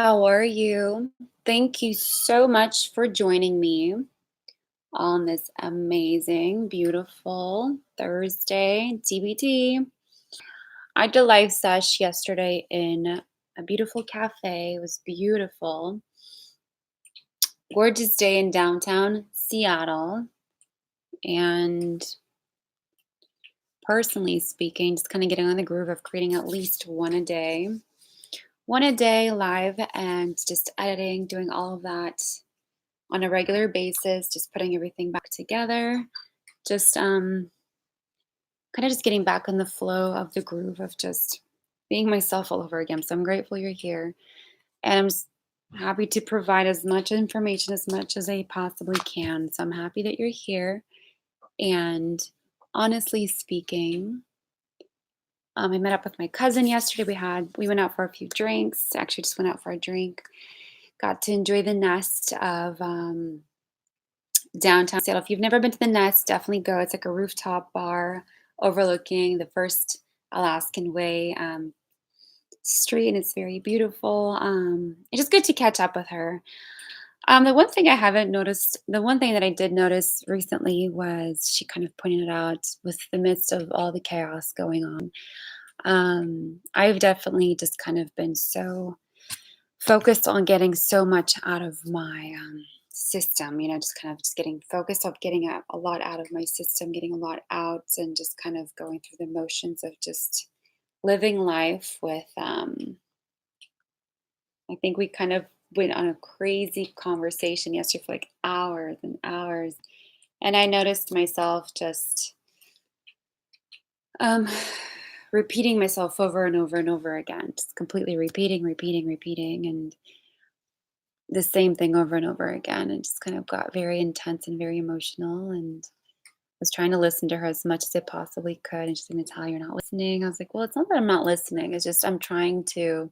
How are you? Thank you so much for joining me on this amazing, beautiful Thursday TBT. I did a live sesh yesterday in a beautiful cafe. It was beautiful. Gorgeous day in downtown Seattle. And personally speaking, just kind of getting on the groove of creating at least one a day. One a day live and just editing, doing all of that on a regular basis, just putting everything back together, just kind of just getting back in the flow of the groove of just being myself all over again. So I'm grateful you're here, and happy to provide as much information as much as I possibly can. So I'm happy that you're here. And honestly speaking, I met up with my cousin yesterday. We went out for a few drinks. Actually, just went out for a drink. Got to enjoy the nest of downtown Seattle. If you've never been to the Nest, definitely go. It's like a rooftop bar overlooking the First Alaskan Way street, and it's very beautiful. It's just good to catch up with her. The one thing that I did notice recently was she kind of pointed it out with the midst of all the chaos going on. I've definitely just kind of been so focused on getting so much out of my system, just kind of just getting focused on getting a lot out of my system, getting a lot out, and just kind of going through the motions of just living life with. I think we kind of went on a crazy conversation yesterday for like hours and hours, and I noticed myself just um, repeating myself over and over and over again, just completely repeating, and the same thing over and over again, and just kind of got very intense and very emotional, and was trying to listen to her as much as I possibly could, and she's gonna tell you're not listening. I was like, well, it's not that I'm not listening. It's just I'm trying to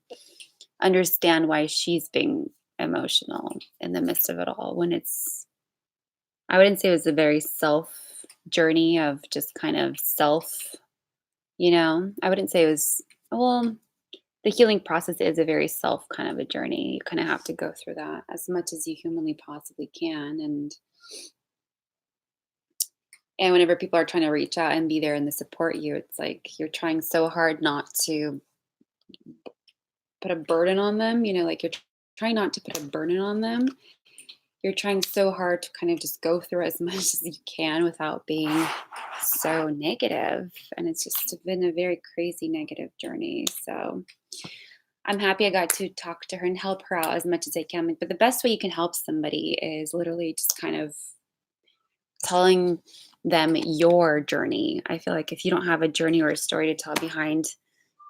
understand why she's being emotional in the midst of it all when I wouldn't say it was a very self journey of just kind of self. I wouldn't say it was, well, the healing process is a very self kind of a journey. You kind of have to go through that as much as you humanly possibly can. And whenever people are trying to reach out and be there and to support you, it's like you're trying so hard not to put a burden on them, like you're trying not to put a burden on them. You're trying so hard to kind of just go through as much as you can without being so negative. And it's just been a very crazy negative journey. So I'm happy I got to talk to her and help her out as much as I can. But the best way you can help somebody is literally just kind of telling them your journey. I feel like if you don't have a journey or a story to tell behind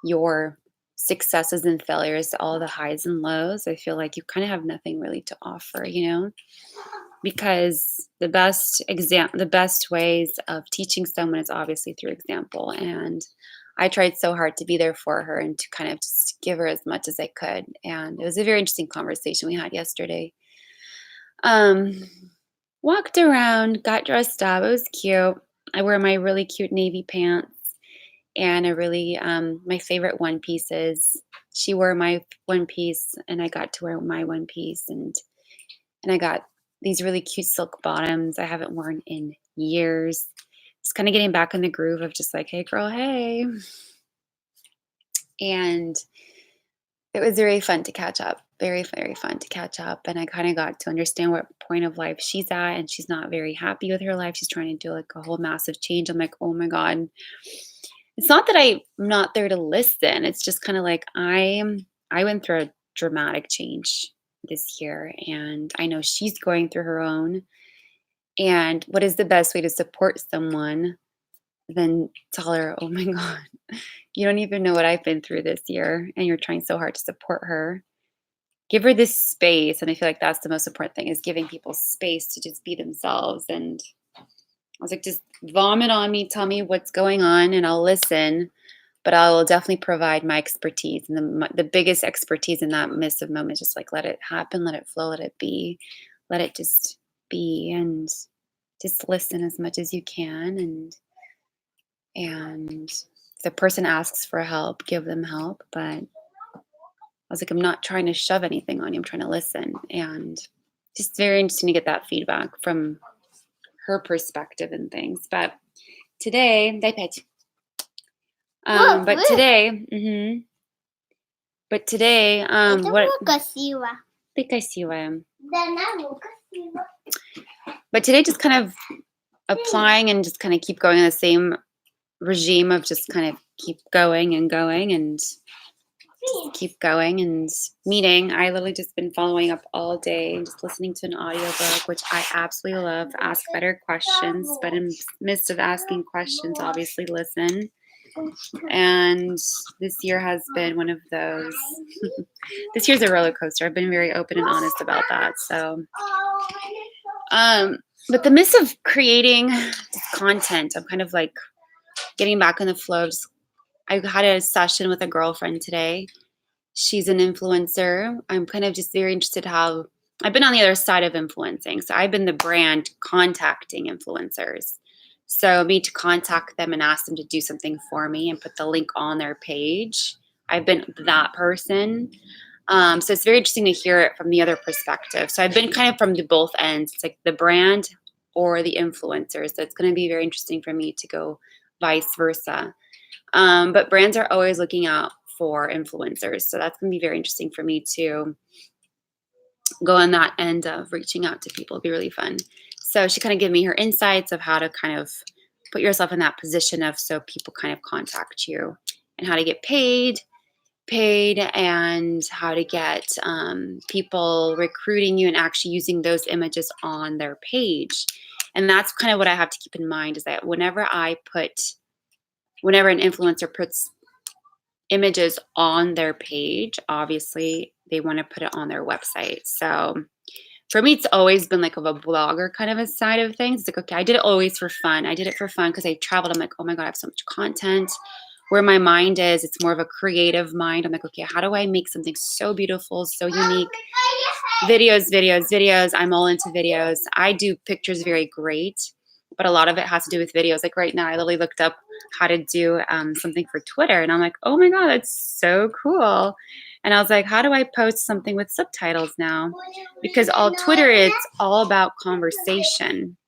your successes and failures, all the highs and lows, I feel like you kind of have nothing really to offer. Because the best ways of teaching someone is obviously through example. And I tried so hard to be there for her and to kind of just give her as much as I could. And it was a very interesting conversation we had yesterday. Um, Walked around, got dressed up. It was cute. I wear my really cute navy pants and a really my favorite one pieces. She wore my one piece, and I got to wear my one piece, and I got these really cute silk bottoms I haven't worn in years. Just kind of getting back in the groove of just like, hey girl, hey. And it was very fun to catch up. Very, very fun to catch up. And I kind of got to understand what point of life she's at. And she's not very happy with her life. She's trying to do like a whole massive change. I'm like, oh my God. It's not that I'm not there to listen. It's just kind of like I went through a dramatic change this year. And I know she's going through her own. And what is the best way to support someone than tell her, oh my God, you don't even know what I've been through this year. And you're trying so hard to support her. Give her this space. And I feel like that's the most important thing is giving people space to just be themselves. And I was like, just vomit on me, tell me what's going on, and I'll listen. But I will definitely provide my expertise. And the biggest expertise in that midst of moment, just like let it happen, let it flow, let it be, let it just be, and just listen as much as you can. And if the person asks for help, give them help. But was like, I'm not trying to shove anything on you. I'm trying to listen. And just very interesting to get that feedback from her perspective and things. But today, but today, but today just kind of applying and just kind of keep going in the same regime of just kind of keep going and going and just keep going and meeting. I literally just been following up all day and just listening to an audiobook, which I absolutely love. Ask better questions, but in the midst of asking questions, obviously listen. And this year has been one of those. This year's a roller coaster. I've been very open and honest about that. So, but the midst of creating content, I'm kind of like getting back in the flow. I had a session with a girlfriend today. She's an influencer. I'm kind of just very interested how I've been on the other side of influencing. So I've been the brand contacting influencers. So me to contact them and ask them to do something for me and put the link on their page. I've been that person. So it's very interesting to hear it from the other perspective. So I've been kind of from the both ends. It's like the brand or the influencer. So it's going to be very interesting for me to go vice versa. But brands are always looking out for influencers. So that's going to be very interesting for me to go on that end of reaching out to people. It'll be really fun. So she kind of gave me her insights of how to kind of put yourself in that position of so people kind of contact you and how to get paid and how to get people recruiting you and actually using those images on their page. And that's kind of what I have to keep in mind is that whenever an influencer puts images on their page, obviously they want to put it on their website. So for me, it's always been like of a blogger kind of a side of things. It's like, okay, I did it always for fun. I did it for fun because I traveled. I'm like, oh my God, I have so much content. Where my mind is, it's more of a creative mind. I'm like, okay, how do I make something so beautiful, so unique? Videos. I'm all into videos. I do pictures very great, but a lot of it has to do with videos. Like right now, I literally looked up how to do something for Twitter. And I'm like, oh my God, that's so cool. And I was like, how do I post something with subtitles now? Because Twitter, it's all about conversation.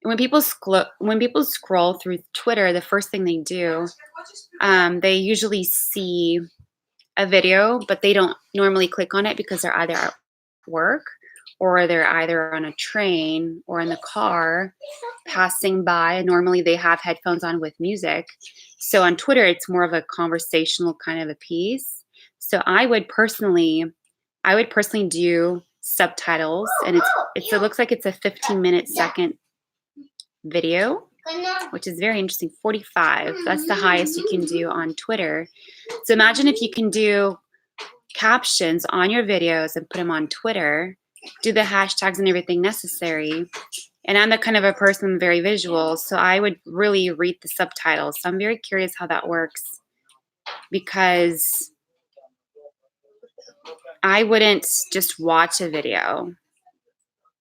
When people scroll through Twitter, the first thing they do, they usually see a video, but they don't normally click on it because they're either at work or they're either on a train or in the car passing by. And normally they have headphones on with music. So on Twitter, it's more of a conversational kind of a piece. So I would personally do subtitles, and it looks like it's a 15-minute second video, which is very interesting. 45. That's the highest you can do on Twitter. So imagine if you can do captions on your videos and put them on Twitter, do the hashtags and everything necessary. And I'm the kind of a person very visual, so I would really read the subtitles. So I'm very curious how that works because I wouldn't just watch a video.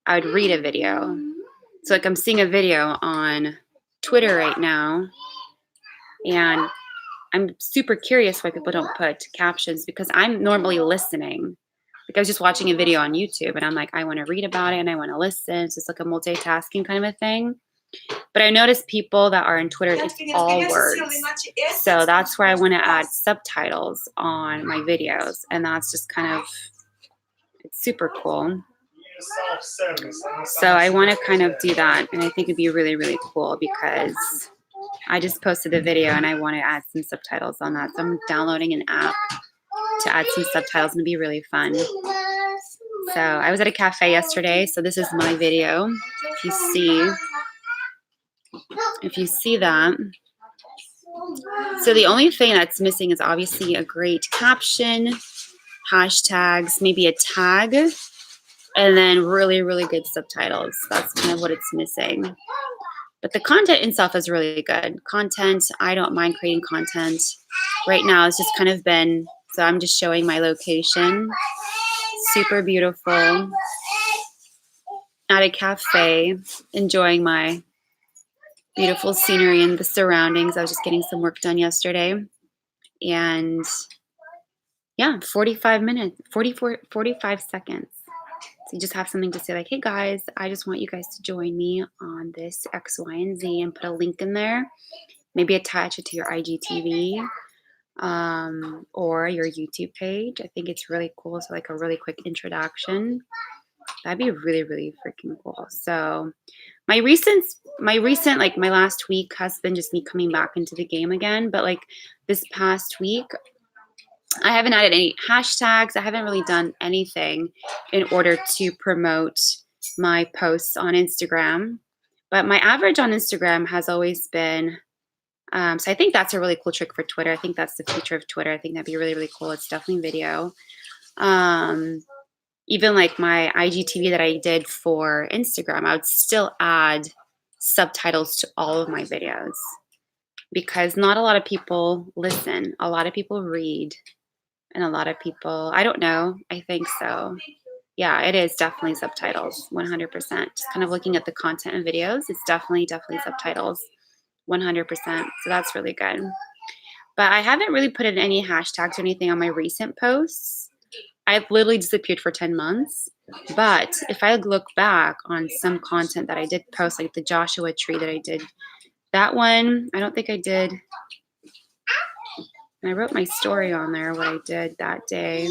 I would read a video. So like I'm seeing a video on Twitter right now, and I'm super curious why people don't put captions because I'm normally listening. Like I was just watching a video on YouTube and I'm like, I want to read about it and I want to listen. It's just like a multitasking kind of a thing. But I noticed people that are on Twitter, it's all words. So that's where I want to add subtitles on my videos. And that's just kind of, it's super cool. So I want to kind of do that. And I think it'd be really, really cool because I just posted a video and I want to add some subtitles on that. So I'm downloading an app to add some subtitles and it'd be really fun. So I was at a cafe yesterday. So this is my video. If you see that. So the only thing that's missing is obviously a great caption, hashtags, maybe a tag, and then really, really good subtitles. That's kind of what it's missing. But the content itself is really good. Content, I don't mind creating content. Right now it's just kind of been, so I'm just showing my location. Super beautiful. At a cafe, enjoying my beautiful scenery and the surroundings. I was just getting some work done yesterday. And Yeah, 45 minutes, 45 seconds. So you just have something to say like, hey guys, I just want you guys to join me on this X, Y, and Z, and put a link in there. Maybe attach it to your IGTV or your YouTube page. I think it's really cool. So like a really quick introduction. That'd be really, really freaking cool. So my recent, like my last week has been just me coming back into the game again. But like this past week, I haven't added any hashtags. I haven't really done anything in order to promote my posts on Instagram. But my average on Instagram has always been, so I think that's a really cool trick for Twitter. I think that's the future of Twitter. I think that'd be really, really cool. It's definitely video. Even like my IGTV that I did for Instagram, I would still add subtitles to all of my videos because not a lot of people listen. A lot of people read. And a lot of people, I don't know, I think so. Yeah, it is definitely subtitles, 100%. Just kind of looking at the content and videos, it's definitely subtitles, 100%. So that's really good. But I haven't really put in any hashtags or anything on my recent posts. I've literally disappeared for 10 months. But if I look back on some content that I did post, like the Joshua tree that I did, that one, I don't think I did. And I wrote my story on there, what I did that day.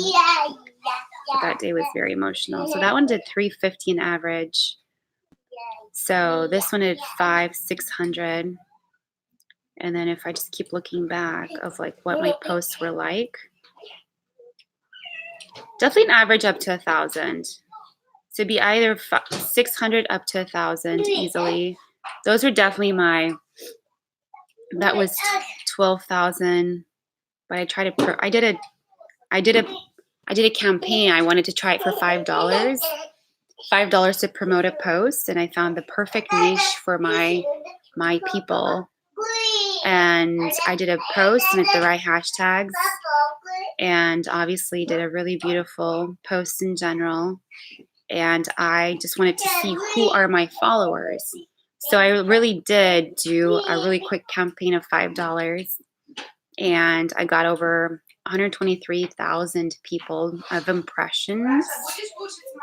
But that day was very emotional. So that one did 350 an average. So this one did 600. And then if I just keep looking back of like what my posts were like, definitely an average up to 1,000. So it'd be either 600 up to 1,000 easily. Those are definitely that was 12,000. But I tried to, I did a campaign. I wanted to try it for $5. $5 to promote a post, and I found the perfect niche for my people. And I did a post with the right hashtags, and obviously did a really beautiful post in general. And I just wanted to see who are my followers. So I really did do a really quick campaign of $5, and I got over 123,000 people of impressions.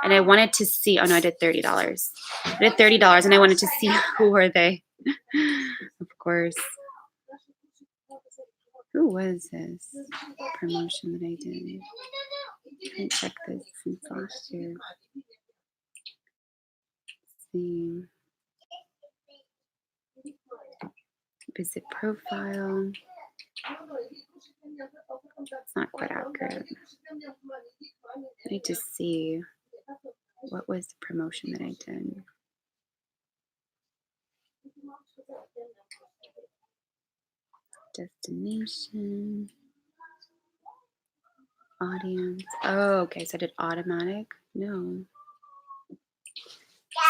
And I wanted to see, oh no, I did $30. I did $30 and I wanted to see who were they. Of course. Who was this promotion that I did? I didn't check this since last year. Let's see. Visit profile. It's not quite accurate. I need to see what was the promotion that I did. Destination. Audience. Oh, okay. So I did automatic. No.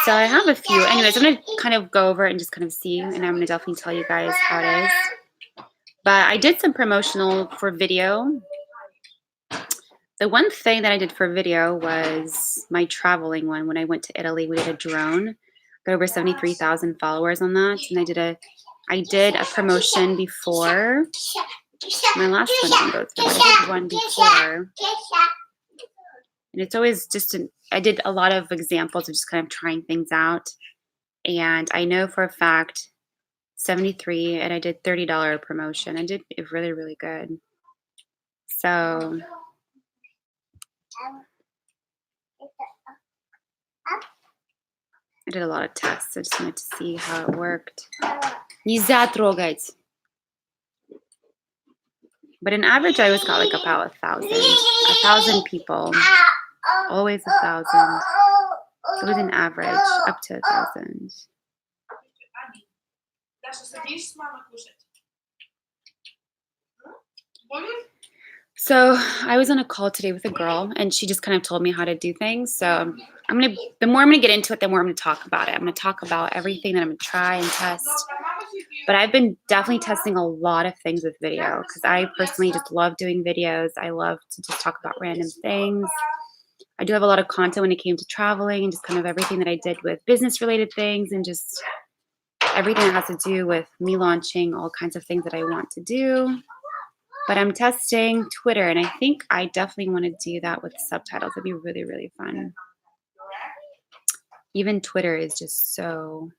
So I have a few. Anyways, I'm going to kind of go over it and just kind of see. And I'm going to definitely tell you guys how it is. But I did some promotional for video. The one thing that I did for video was my traveling one. When I went to Italy, we did a drone. Got over 73,000 followers on that. And I did a promotion before. My last one didn't go through. I did one before. And it's always just, I did a lot of examples of just kind of trying things out. And I know for a fact, 73, and I did $30 promotion. I did it really, really good. So I did a lot of tests. I just wanted to see how it worked. Нельзя трогать. But in average, I always got like about 1,000. 1,000 people. Always 1,000. It was an average up to 1,000. So I was on a call today with a girl, and she just kind of told me how to do things. So the more I'm gonna get into it, the more I'm gonna talk about it. I'm gonna talk about everything that I'm gonna try and test. But I've been definitely testing a lot of things with video because I personally just love doing videos. I love to just talk about random things. I do have a lot of content when it came to traveling and just kind of everything that I did with business related things and just everything that has to do with me launching all kinds of things that I want to do. But I'm testing Twitter, and I think I definitely want to do that with subtitles. It'd be really, really fun. Even Twitter is just so.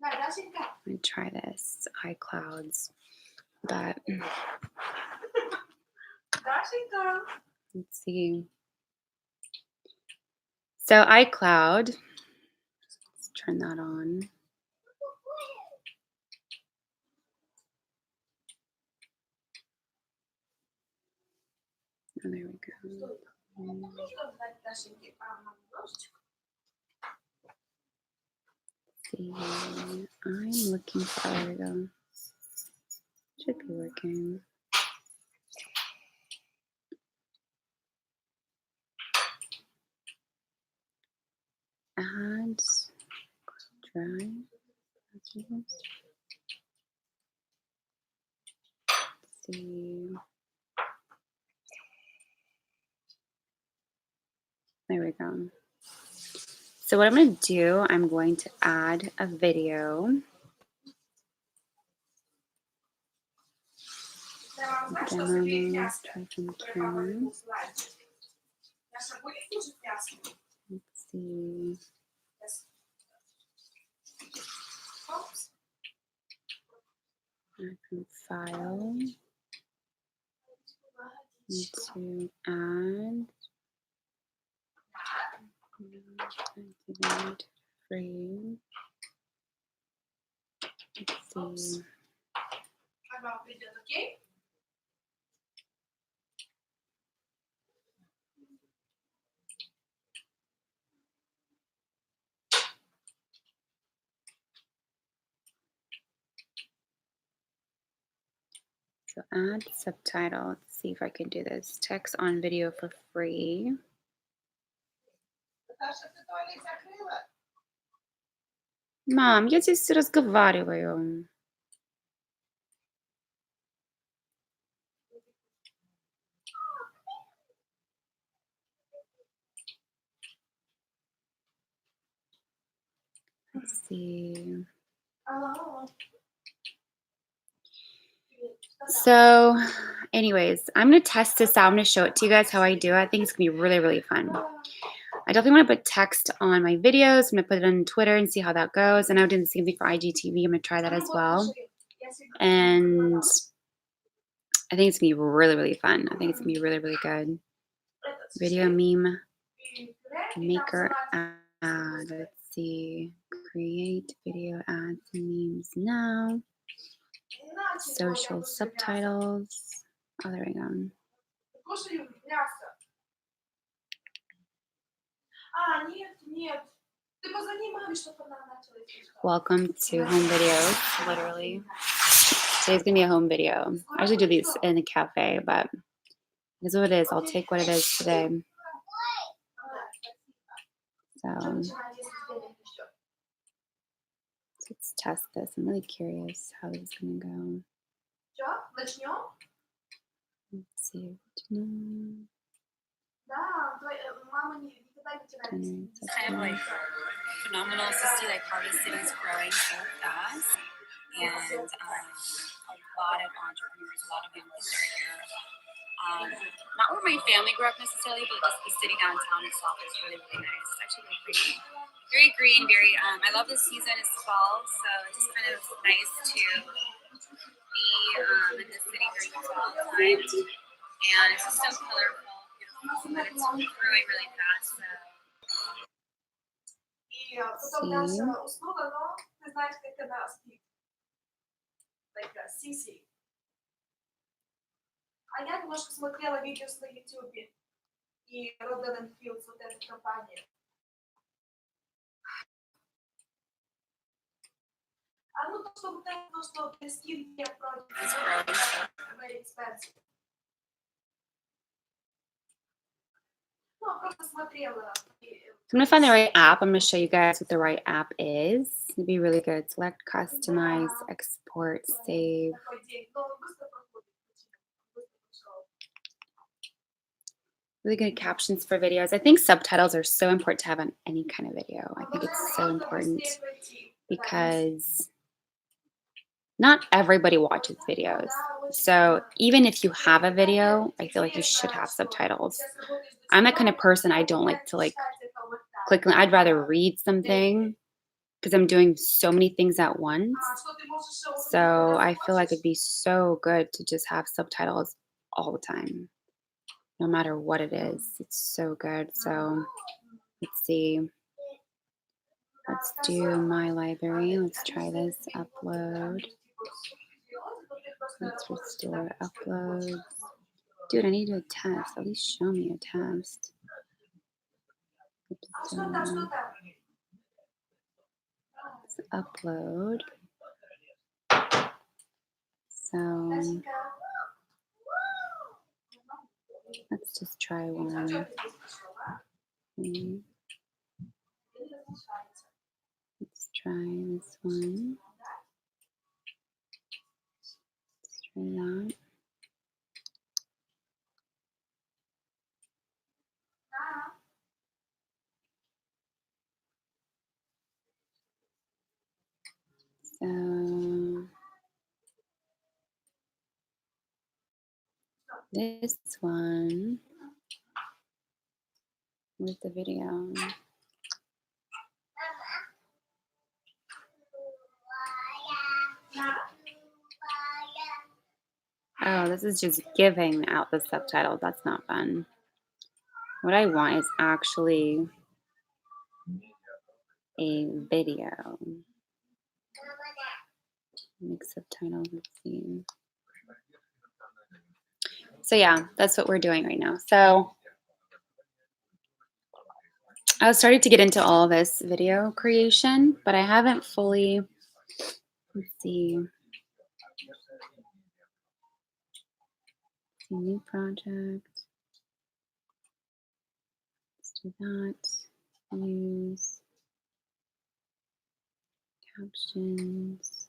Let me try this. iClouds. But let's see. So iCloud. Let's turn that on. Oh, there we go. See, I'm looking for. There we go. Should be working. Add drive. See. There we go. So what I'm going to do, I'm going to add a video. Demo, try from camera. Let's see. Add from file. Need to add. Activate free. Let's see. So add subtitle. Let's see if I can do this. Text on video for free. Мам, я здесь разговариваю. Let's see. So, anyways, I'm going to test this out. I'm going to show it to you guys how I do it. I think it's going to be really, really fun. I definitely want to put text on my videos. I'm going to put it on Twitter and see how that goes. And I'm doing the same thing for IGTV. I'm going to try that as well. And I think it's going to be really, really fun. I think it's going to be really, really good. Video meme maker ad. Let's see. Create video ads and memes now. Social subtitles. Oh, there we go. Welcome to home videos, literally. Today's gonna be a home video. I usually do these in a cafe, but it is what it is. I'll take what it is today. So let's test this. I'm really curious how this is gonna go. Let's see. It's kind of like phenomenal to see like how this city is growing so fast, and a lot of entrepreneurs, a lot of young people are here. Not where my family grew up necessarily, but just the city downtown itself is really, really nice. It's actually really pretty. Very green, very, I love this season. It's fall, so it's just kind of nice to be in the city during the fall time. And it's just so colorful, beautiful, and it's growing really fast. So. А я немножко смотрела видео на YouTube и Rodan Fields, вот эта компания. А ну то, что вот это, то, что скин не против, very expensive. Ну, просто смотрела. I'm going to find the right app. I'm going to show you guys what the right app is. It'd be really good. Select, customize, export, save. Really good captions for videos. I think subtitles are so important to have on any kind of video. I think it's so important because not everybody watches videos. So even if you have a video, I feel like you should have subtitles. I'm the kind of person I don't like to like click. I'd rather read something because I'm doing so many things at once. So I feel like it'd be so good to just have subtitles all the time, no matter what it is. It's so good. So let's see. Let's do my library. Let's try this. Upload. Let's restore uploads. Dude, I need a test. At least show me a test. Let's upload. So let's just try one. Let's try this one. Let's try that. So this one with the video. Oh, this is just giving out the subtitles. That's not fun. What I want is actually a video. Make subtitles. Let's see. So yeah, that's what we're doing right now. So I was starting to get into all this video creation, but I haven't fully, let's see, new project. Let's do that. Use captions.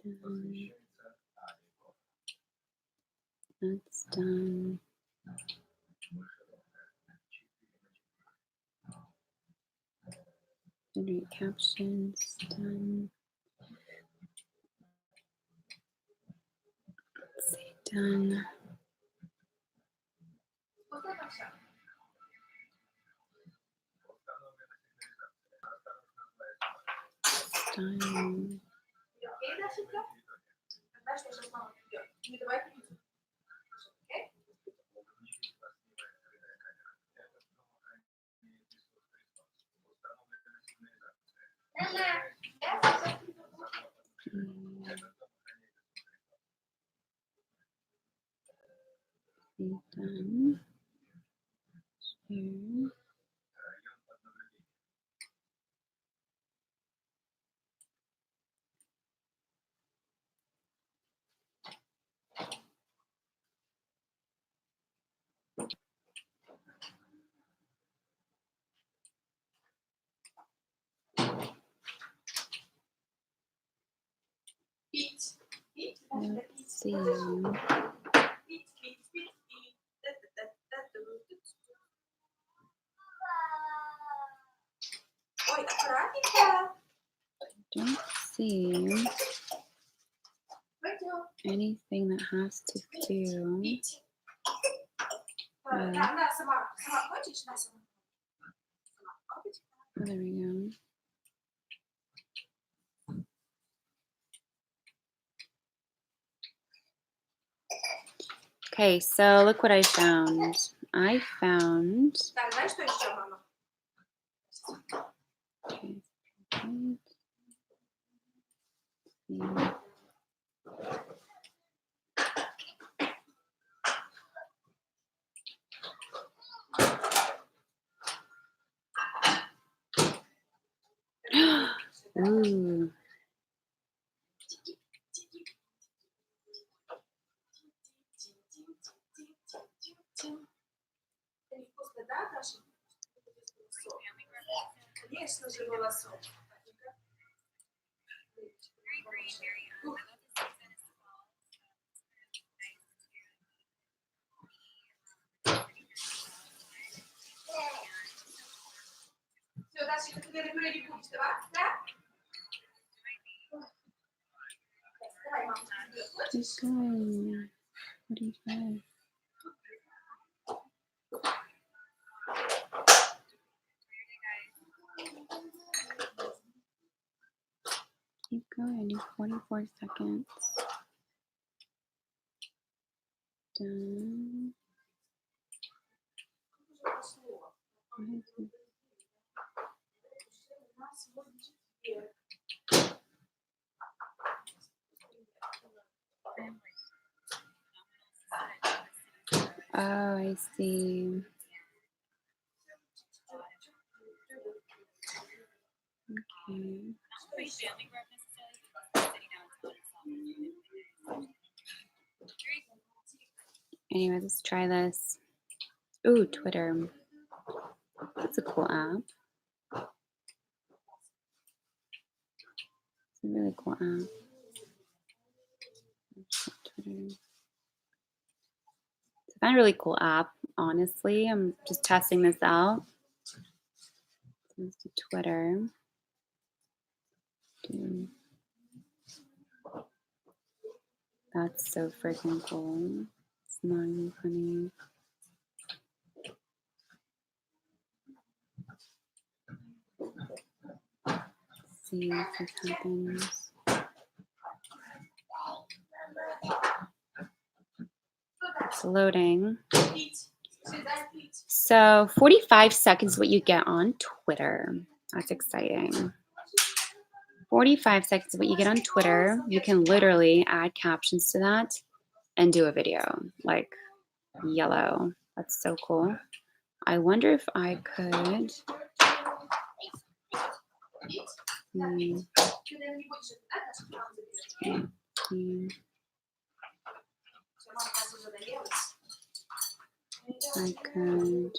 Done. That's done. Generate captions. Done. Let's see. Done. Done. Done. Share. Let's see. Don't see anything that has to do with, oh, there we go. Okay, so look what I found. I found. Okay, ooh. Дальше ты говоришь, не будешь, да? Давай, мама, Keep going. 45. Keep going. Do 44 seconds. Done. Oh, I see. Okay. Anyway, let's try this. Ooh, Twitter. That's a cool app. It's a really cool app. Twitter. It's a really cool app, honestly. I'm just testing this out. Let's do Twitter. That's so freaking cool. It's not even funny. Let's see if this happens. It's loading. So 45 seconds is what you get on Twitter. That's exciting. 45 seconds is what you get on Twitter. You can literally add captions to that and do a video, like yellow. That's so cool. I wonder if I could. I could.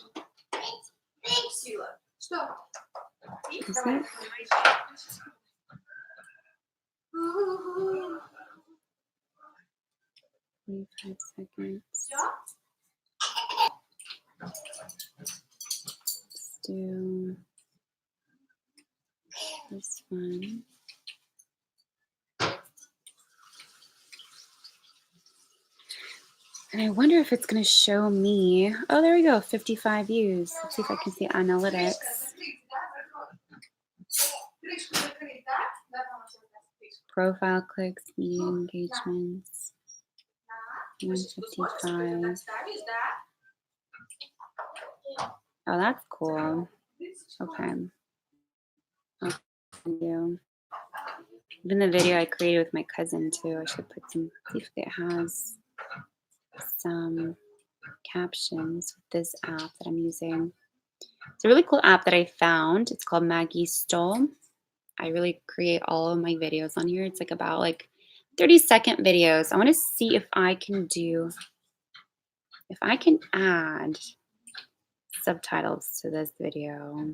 Is it? 45 seconds. Let's do this one. And I wonder if it's going to show me. Oh, there we go. 55 views. Let's see if I can see analytics. Profile clicks, media engagements. 155. Oh, that's cool. Okay. Even the video I created with my cousin too. I should put some, see if it has some captions with this app that I'm using. It's a really cool app that I found. It's called Maggie Stoll. I really create all of my videos on here. It's like about like 30-second videos. I want to see if I can add subtitles to this video.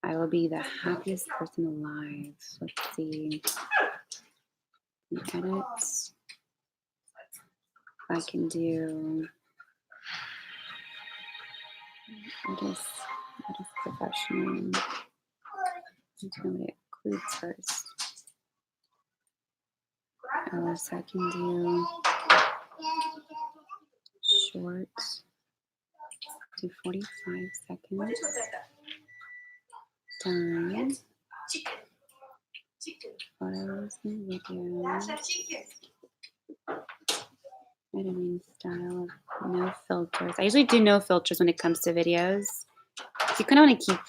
I will be the happiest person alive. Let's see. Edit. I can do. What is professional? Tell me it includes first. Oh, so I can do short. Do 45 seconds. Done. Photos and videos. Editing style of no filters. I usually do no filters when it comes to videos. You kind of want to keep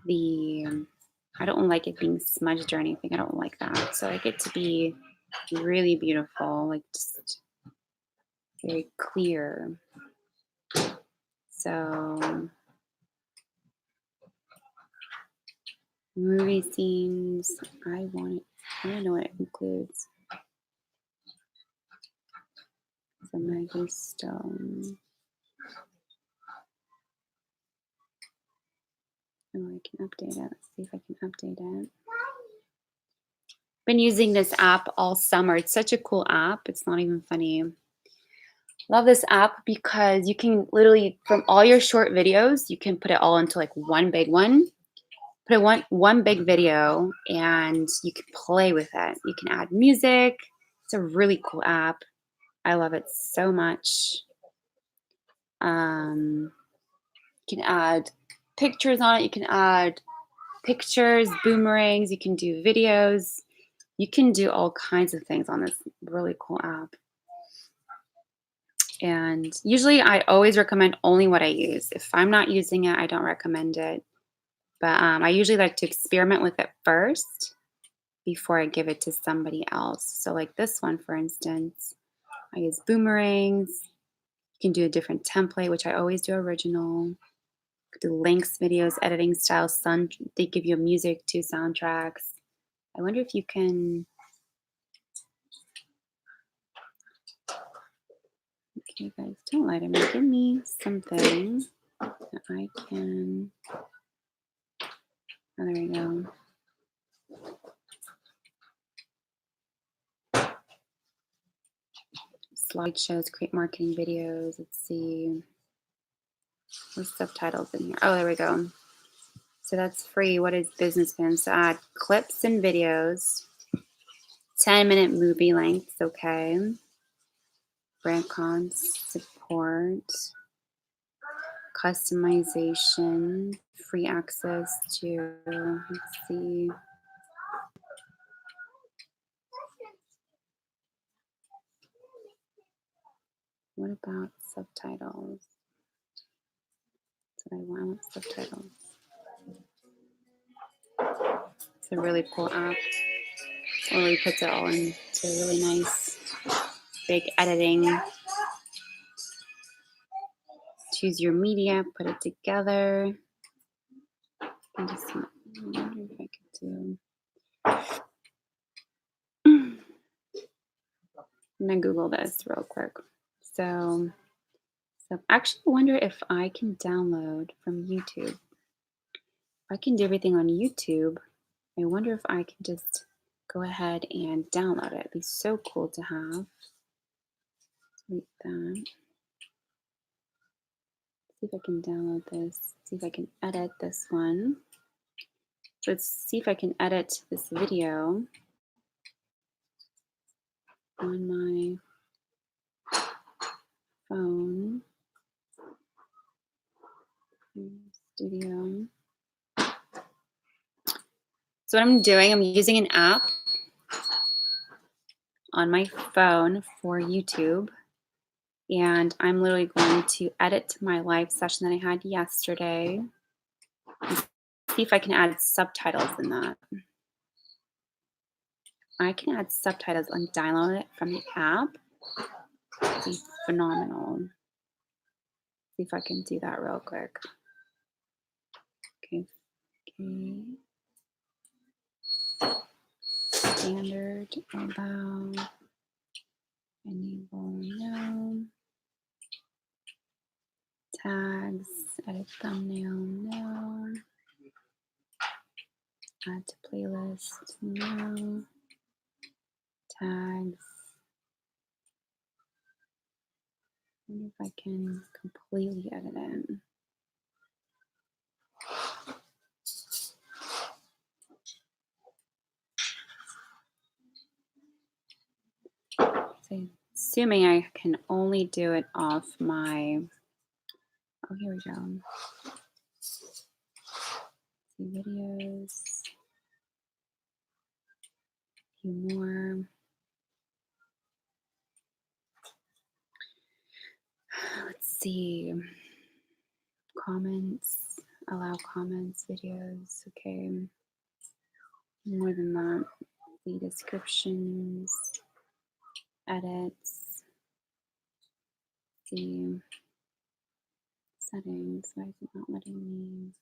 the, I don't like it being smudged or anything. I don't like that. So I like it to be really beautiful, like just very clear. So movie scenes, I don't know what it includes. So Maggie Stone. Oh, I can update it. Let's see if I can update it. Been using this app all summer. It's such a cool app. It's not even funny. Love this app because you can literally, from all your short videos, you can put it all into like one big one. Put it one big video and you can play with it. You can add music. It's a really cool app. I love it so much. You can add pictures on it. You can add pictures, boomerangs. You can do videos. You can do all kinds of things on this really cool app. And usually I always recommend only what I use. If I'm not using it, I don't recommend it. But I usually like to experiment with it first before I give it to somebody else. So like this one, for instance, I use boomerangs. You can do a different template, which I always do original. Do links, videos, editing style. They give you music to soundtracks. I wonder if you can. Okay, guys, don't lie to me. Give me something that I can. Oh, there we go. Slideshows, create marketing videos. Let's see. What's subtitles in here? Oh, there we go. So that's free. What is business plan? So add clips and videos. 10-minute movie lengths, okay. Brand cons support. Customization. Free access to, let's see. What about subtitles? That's what I want. Subtitles. It's a really cool app. It really puts it all into really nice, big editing. Choose your media, put it together. I wonder if I could do. I'm gonna Google this real quick. So I actually wonder if I can download from YouTube. If I can do everything on YouTube, I wonder if I can just go ahead and download it. It'd be so cool to have. Like that. See if I can download this. See if I can edit this one. Let's see if I can edit this video on my phone. Studio. So what I'm doing, I'm using an app on my phone for YouTube. And I'm literally going to edit my live session that I had yesterday. See if I can add subtitles in that. I can add subtitles and download it from the app. It'd be phenomenal. See if I can do that real quick. Okay. Standard, allow, enable, no. Tags, edit thumbnail, no. Add to playlist, no. Tags. I wonder if I can completely edit it. So assuming I can only do it off my, oh, here we go. See videos, a few more. Let's see, comments, allow comments, videos, okay. More than that, the descriptions, edits, the settings. Why is it not letting me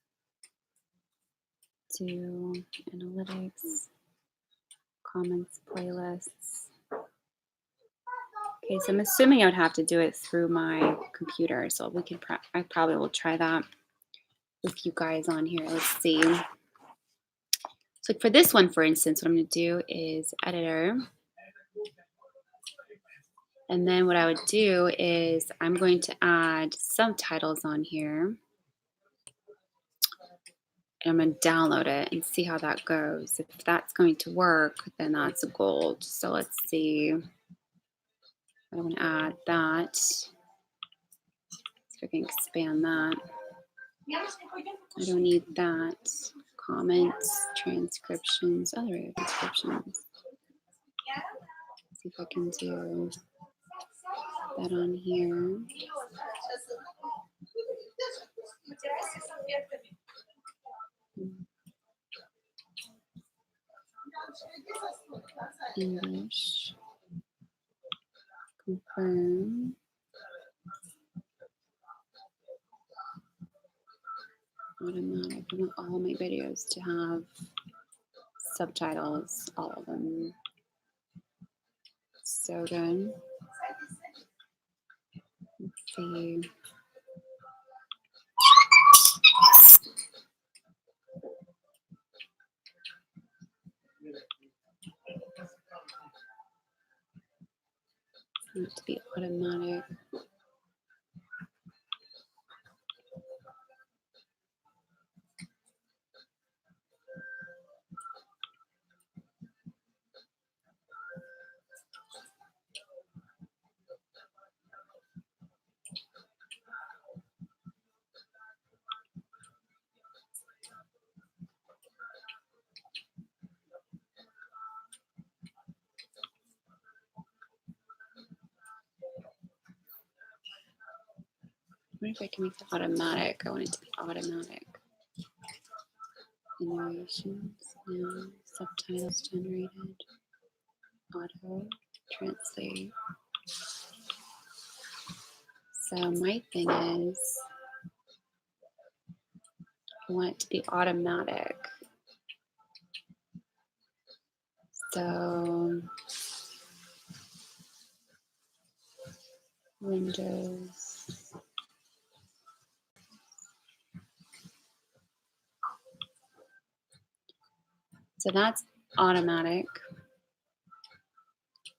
do analytics, comments, playlists? Okay, so I'm assuming I would have to do it through my computer. So we can, I probably will try that with you guys on here. Let's see. So for this one, for instance, what I'm going to do is editor. And then what I would do is I'm going to add subtitles on here. And I'm going to download it and see how that goes. If that's going to work, then that's gold. So let's see. I want to add that. So I can expand that. I don't need that. Comments, transcriptions. Oh, there we go, transcriptions. See if I can do that on here. English. Confirm. Automatic. I want all my videos to have subtitles, all of them. So good. Let's see. I want it to be automatic. What if I can make it automatic? I want it to be automatic. Narrations, now subtitles generated, auto, translate. So my thing is, I want it to be automatic. So Windows. So that's automatic.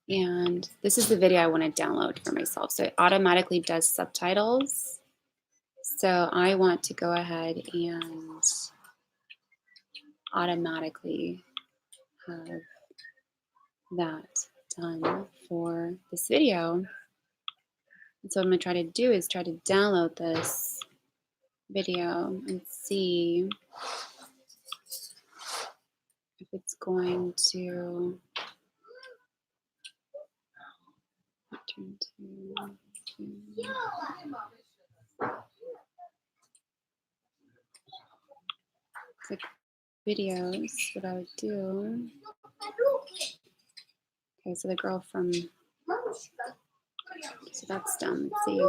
And this is the video I want to download for myself. So it automatically does subtitles. So I want to go ahead and automatically have that done for this video. And so what I'm going to try to do is try to download this video and see if it's going to turn to click videos. What I would do. Okay, so the girl from, so that's done. Let's see.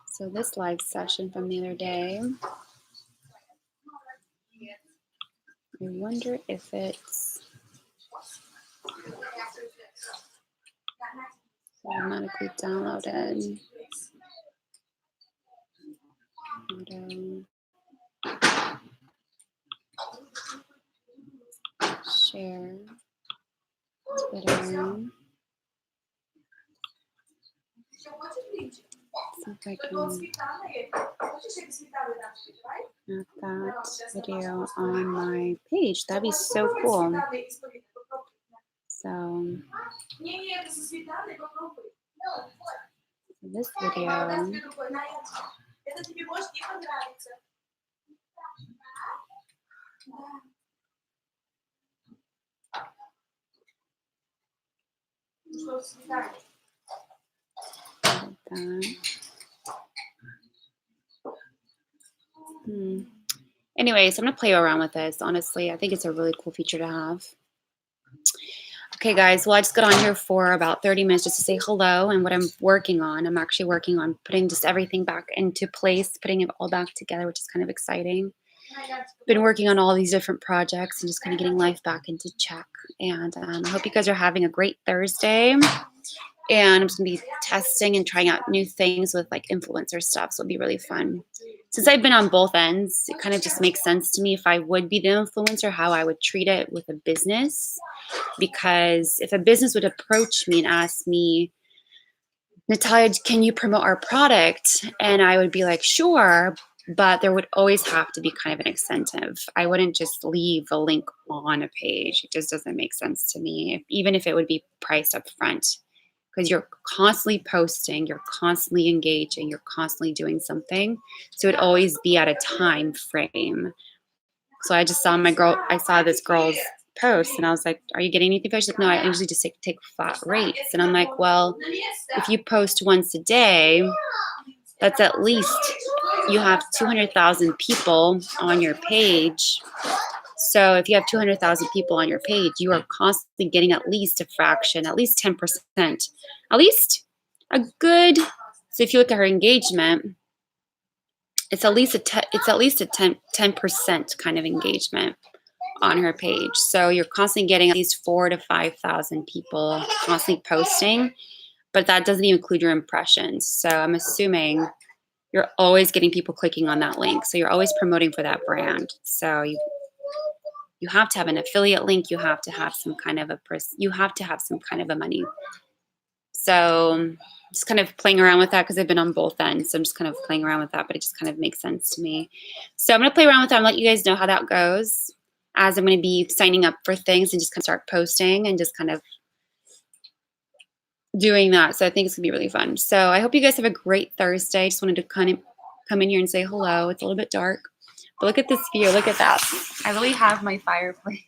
So this live session from the other day, I wonder if it's automatically downloaded. Auto. Share. Twitter. See if I can add that video on my page. That'd be so cool. So this video. That. Anyway, so I'm going to play around with this. Honestly, I think it's a really cool feature to have. Okay, guys. Well, I just got on here for about 30 minutes just to say hello and what I'm working on. I'm actually working on putting just everything back into place, putting it all back together, which is kind of exciting. Been working on all these different projects and just kind of getting life back into check. And I hope you guys are having a great Thursday. And I'm just going to be testing and trying out new things with like influencer stuff. So it'll be really fun. since I've been on both ends, it kind of just makes sense to me if I would be the influencer, how I would treat it with a business. Because if a business would approach me and ask me, Natalia, can you promote our product? And I would be like, sure, but there would always have to be kind of an incentive. I wouldn't just leave a link on a page. It just doesn't make sense to me, even if it would be priced up front. Because you're constantly posting, you're constantly engaging, you're constantly doing something. So it'd always be at a time frame. So I just saw I saw this girl's post and I was like, are you getting anything? She's like, no, I usually just take flat rates. And I'm like, well, if you post once a day, that's at least you have 200,000 people on your page. So if you have 200,000 people on your page, you are constantly getting at least a fraction, at least 10%, at least a good. So if you look at her engagement, it's at least a 10% kind of engagement on her page. So you're constantly getting at least 4,000 to 5,000 people constantly posting, but that doesn't even include your impressions. So I'm assuming you're always getting people clicking on that link. So you're always promoting for that brand. So you have to have an affiliate link. You have to have some kind of a money. So just kind of playing around with that because I've been on both ends. So I'm just kind of playing around with that, but it just kind of makes sense to me. So I'm going to play around with that and let you guys know how that goes as I'm going to be signing up for things and just kind of start posting and just kind of doing that. So I think it's going to be really fun. So I hope you guys have a great Thursday. I just wanted to kind of come in here and say hello. It's a little bit dark, but look at this view. Look at that. I really have my fireplace.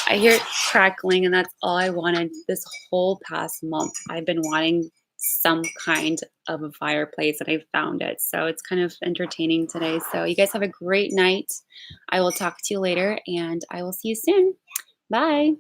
I hear it crackling, and that's all I wanted this whole past month. I've been wanting some kind of a fireplace, and I found it. So it's kind of entertaining today. So you guys have a great night. I will talk to you later, and I will see you soon. Bye.